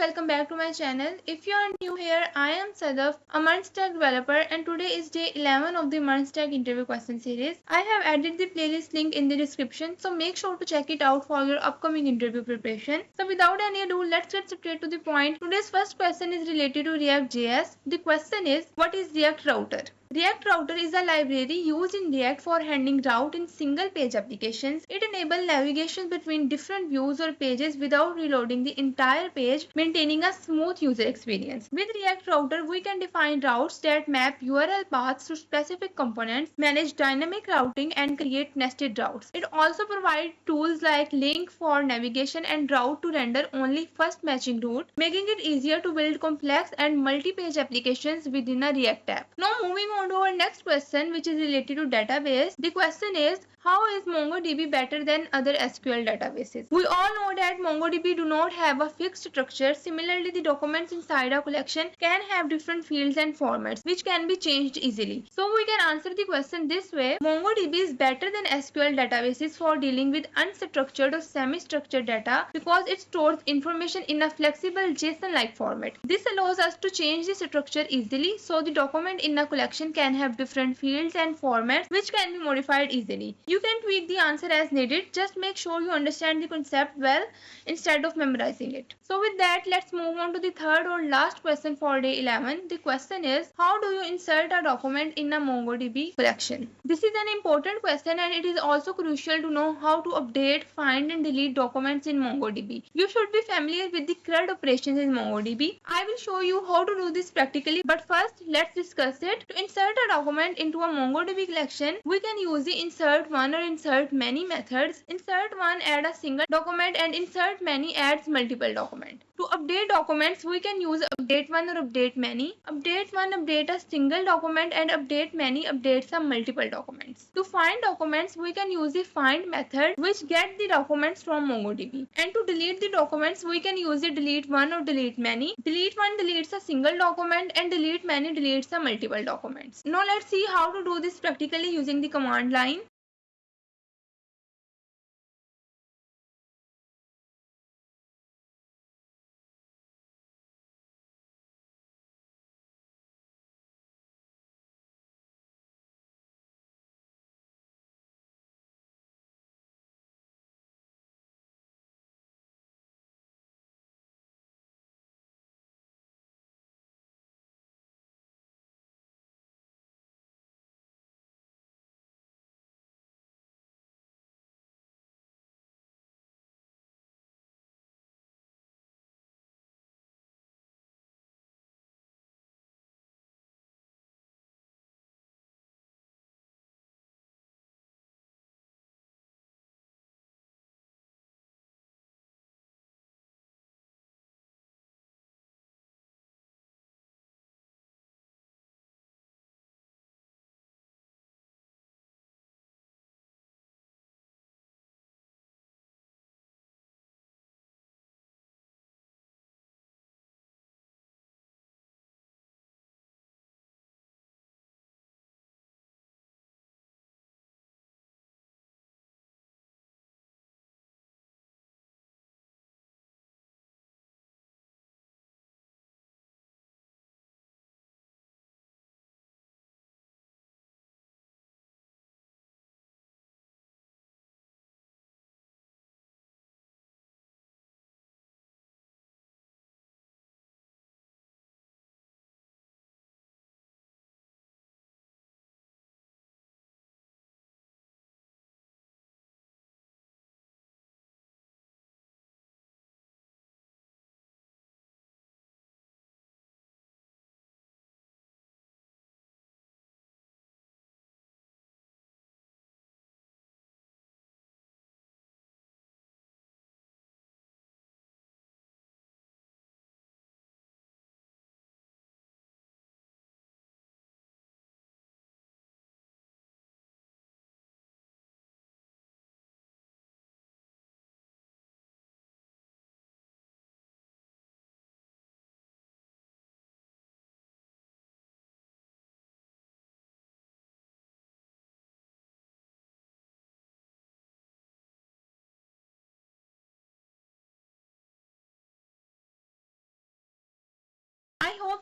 welcome back to my channel. If you are new here, I am Sadaf, a Merge developer, and today is day 11 of the Merge interview question series. I have added the playlist link in the description, so make sure to check it out for your upcoming interview preparation. So without any ado, let's get straight to the point. Today's first question is related to React.js. The question is, what is React Router? React Router is a library used in React for handling route in single page applications. It enables navigation between different views or pages without reloading the entire page, maintaining a smooth user experience. With React Router, we can define routes that map URL paths to specific components, manage dynamic routing, and create nested routes. It also provides tools like link for navigation and route to render only first matching route, making it easier to build complex and multi-page applications within a React app. Now moving on to our next question, which is related to database. The question is, how is MongoDB better than other SQL databases? We all know that MongoDB do not have a fixed structure. Similarly, the documents inside a collection can have different fields and formats, which can be changed easily. So we can answer the question this way. MongoDB is better than SQL databases for dealing with unstructured or semi-structured data because it stores information in a flexible JSON-like format. This allows us to change the structure easily, so the document in a collection can have different fields and formats which can be modified easily. You can tweak the answer as needed. Just make sure you understand the concept well instead of memorizing it. So with that, let's move on to the third or last question for day 11. The question is, how do you insert a document in a MongoDB collection? This is an important question, and it is also crucial to know how to update, find and delete documents in MongoDB. You should be familiar with the CRUD operations in MongoDB. I will show you how to do this practically, but first let's discuss it. To insert a document into a MongoDB collection, we can use the insert one or insert many methods. Insert one adds a single document and insert many adds multiple documents. To update documents, we can use update one or update many. Update one updates a single document and update many updates some multiple documents. To find documents, we can use the find method which gets the documents from MongoDB. And to delete the documents, we can use the delete one or delete many. Delete one deletes a single document and delete many deletes a multiple documents. Now let's see how to do this practically using the command line.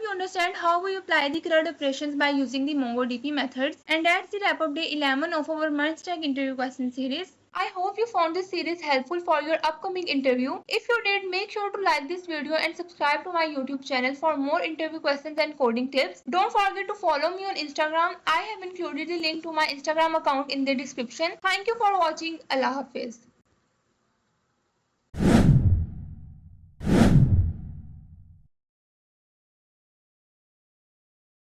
you understand how we apply the CRUD operations by using the MongoDB methods. And that's the wrap up day 11 of our MERN-STACK interview question series. I hope you found this series helpful for your upcoming interview. If you did, make sure to like this video and subscribe to my YouTube channel for more interview questions and coding tips. Don't forget to follow me on Instagram. I have included the link to my Instagram account in the description. Thank you for watching. Allah Hafiz.